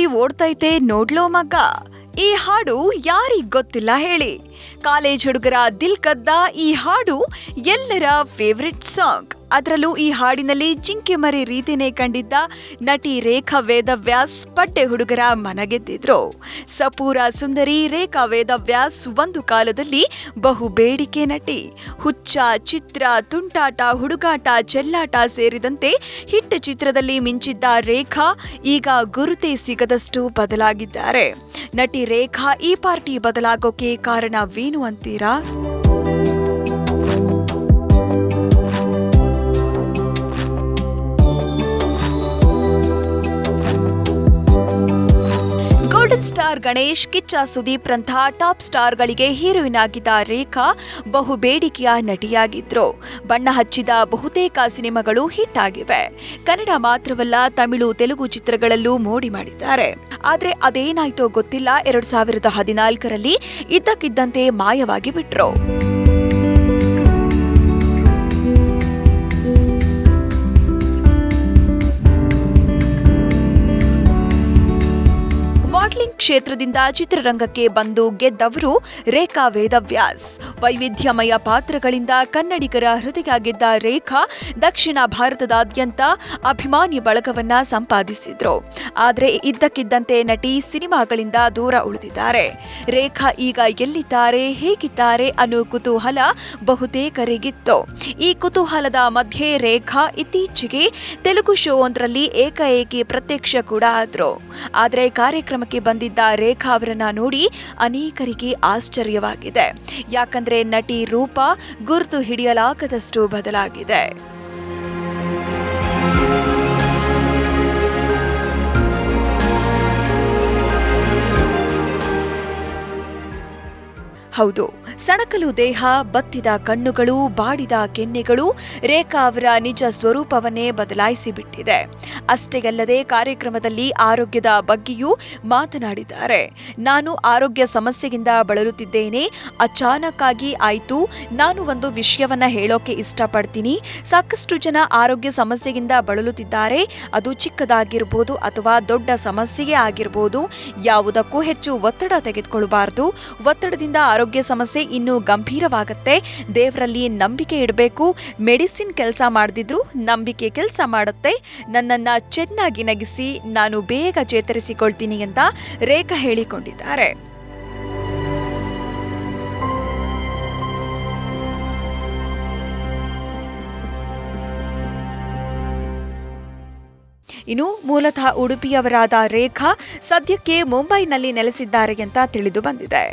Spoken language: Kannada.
ಗಾಡಿ ಓಡ್ತೈತೆ ನೋಡ್ಲೋ ಮಗ್ಗ. ಈ ಹಾಡು ಯಾರಿಗ್ ಗೊತ್ತಿಲ್ಲ ಹೇಳಿ. ಕಾಲೇಜ್ ಹುಡುಗರ ದಿಲ್ ಕದ್ದ ಈ ಹಾಡು ಎಲ್ಲರ ಫೇವ್ರೆಟ್ ಸಾಂಗ್. ಅದರಲ್ಲೂ ಈ ಹಾಡಿನಲ್ಲಿ ಜಿಂಕೆ ಮರಿ ರೀತಿನೇ ಕಂಡಿದ್ದ ನಟಿ ರೇಖಾ ವೇದವ್ಯಾಸ್ ಪಟ್ಟೆ ಹುಡುಗರ ಮನಗೆದ್ದಿದ್ರು. ಸಪೂರ ಸುಂದರಿ ರೇಖಾ ವೇದವ್ಯಾಸ್ ಒಂದು ಕಾಲದಲ್ಲಿ ಬಹು ಬೇಡಿಕೆ ನಟಿ. ಹುಚ್ಚ, ಚಿತ್ರ, ತುಂಟಾಟ, ಹುಡುಗಾಟ, ಚೆಲ್ಲಾಟ ಸೇರಿದಂತೆ ಹಿಟ್ ಚಿತ್ರದಲ್ಲಿ ಮಿಂಚಿದ್ದ ರೇಖಾ ಈಗ ಗುರುತೇ ಸಿಗದಷ್ಟು ಬದಲಾಗಿದ್ದಾರೆ. ನಟಿ ರೇಖಾ ಈ ಪಾರ್ಟಿ ಬದಲಾಗೋಕೆ ಕಾರಣವೇನು ಅಂತೀರಾ? ಗೋಲ್ಡನ್ ಸ್ಟಾರ್ ಗಣೇಶ್, ಕಿಚ್ಚ ಸುದೀಪ್ ರಂಥ ಟಾಪ್ ಸ್ಟಾರ್ಗಳಿಗೆ ಹೀರೋಯಿನ್ ಆಗಿದ್ದ ರೇಖಾ ಬಹು ಬೇಡಿಕೆಯ ನಟಿಯಾಗಿದ್ರು. ಬಣ್ಣ ಹಚ್ಚಿದ ಬಹುತೇಕ ಸಿನಿಮಾಗಳು ಹಿಟ್ ಆಗಿವೆ. ಕನ್ನಡ ಮಾತ್ರವಲ್ಲ, ತಮಿಳು, ತೆಲುಗು ಚಿತ್ರಗಳಲ್ಲೂ ಮೋಡಿ ಮಾಡಿದ್ದಾರೆ. ಆದ್ರೆ ಅದೇನಾಯ್ತೋ ಗೊತ್ತಿಲ್ಲ, 2014ರಲ್ಲಿ ಇದ್ದಕ್ಕಿದ್ದಂತೆ ಮಾಯವಾಗಿ ಬಿಟ್ರು. ಮಾಡೆಲಿಂಗ್ ಕ್ಷೇತ್ರದಿಂದ ಚಿತ್ರರಂಗಕ್ಕೆ ಬಂದು ಗೆದ್ದವರು ರೇಖಾ ವೇದವ್ಯಾಸ್. ವೈವಿಧ್ಯಮಯ ಪಾತ್ರಗಳಿಂದ ಕನ್ನಡಿಗರ ಹೃದಯ ಗೆದ್ದ ರೇಖಾ ದಕ್ಷಿಣ ಭಾರತದಾದ್ಯಂತ ಅಭಿಮಾನಿ ಬಳಗವನ್ನ ಸಂಪಾದಿಸಿದ್ರು. ಆದ್ರೆ ಇದ್ದಕ್ಕಿದ್ದಂತೆ ನಟಿ ಸಿನಿಮಾಗಳಿಂದ ದೂರ ಉಳಿದಿದ್ದಾರೆ. ರೇಖಾ ಈಗ ಎಲ್ಲಿದ್ದಾರೆ, ಹೇಗಿದ್ದಾರೆ ಅನ್ನೋ ಕುತೂಹಲ ಬಹುತೇಕರಿಗಿತ್ತು. ಈ ಕುತೂಹಲದ ಮಧ್ಯೆ ರೇಖಾ ಇತ್ತೀಚೆಗೆ ತೆಲುಗು ಶೋ ಒಂದರಲ್ಲಿ ಏಕಾಏಕಿ ಪ್ರತ್ಯಕ್ಷ ಕೂಡ ಆದ್ರು. ಆದ್ರೆ ಕಾರ್ಯಕ್ರಮಕ್ಕೆ ಬಂದಿದ್ದ ರೇಖಾ ಅವರನ್ನ ನೋಡಿ ಅನೇಕರಿಗೆ ಆಶ್ಚರ್ಯವಾಗಿದೆ. ಯಾಕಂದ್ರೆ ನಟಿ ರೂಪ ಗುರುತು ಹಿಡಿಯಲಾಗದಷ್ಟು ಬದಲಾಗಿದೆ. ಹೌದು, ಸಣಕಲು ದೇಹ, ಬತ್ತಿದ ಕಣ್ಣುಗಳು, ಬಾಡಿದ ಕೆನ್ನೆಗಳು ರೇಖಾ ಅವರ ನಿಜ ಸ್ವರೂಪವನ್ನೇ ಬದಲಾಯಿಸಿಬಿಟ್ಟಿದೆ. ಅಷ್ಟೇ ಅಲ್ಲದೆ ಕಾರ್ಯಕ್ರಮದಲ್ಲಿ ಆರೋಗ್ಯದ ಬಗ್ಗೆಯೂ ಮಾತನಾಡಿದ್ದಾರೆ. ನಾನು ಆರೋಗ್ಯ ಸಮಸ್ಯೆಯಿಂದ ಬಳಲುತ್ತಿದ್ದೇನೆ. ಅಚಾನಕ್ ಆಗಿ ಆಯ್ತು. ನಾನು ಒಂದು ವಿಷಯವನ್ನ ಹೇಳೋಕೆ ಇಷ್ಟಪಡ್ತೀನಿ. ಸಾಕಷ್ಟು ಜನ ಆರೋಗ್ಯ ಸಮಸ್ಯೆಯಿಂದ ಬಳಲುತ್ತಿದ್ದಾರೆ. ಅದು ಚಿಕ್ಕದಾಗಿರ್ಬೋದು ಅಥವಾ ದೊಡ್ಡ ಸಮಸ್ಯೆಯೇ ಆಗಿರ್ಬೋದು. ಯಾವುದಕ್ಕೂ ಹೆಚ್ಚು ಒತ್ತಡ ತೆಗೆದುಕೊಳ್ಳಬಾರದು. ಒತ್ತಡದಿಂದ ಆರೋಗ್ಯ ಸಮಸ್ಯೆ ಇನ್ನೂ ಗಂಭೀರವಾಗುತ್ತೆ. ದೇವರಲ್ಲಿ ನಂಬಿಕೆ ಇಡಬೇಕು. ಮೆಡಿಸಿನ್ ಕೆಲಸ ಮಾಡದಿದ್ರು ನಂಬಿಕೆ ಕೆಲಸ ಮಾಡುತ್ತೆ. ನನ್ನನ್ನ ಚೆನ್ನಾಗಿ ನಗಿಸಿ ನಾನು ಬೇಗ ಚೇತರಿಸಿಕೊಳ್ತೀನಿ ಅಂತ ರೇಖಾ ಹೇಳಿಕೊಂಡಿದ್ದಾರೆ. ಇನ್ನು ಮೂಲತಃ ಉಡುಪಿಯವರಾದ ರೇಖಾ ಸದ್ಯಕ್ಕೆ ಮುಂಬೈನಲ್ಲಿ ನೆಲೆಸಿದ್ದಾರೆ ಅಂತ ತಿಳಿದು ಬಂದಿದೆ.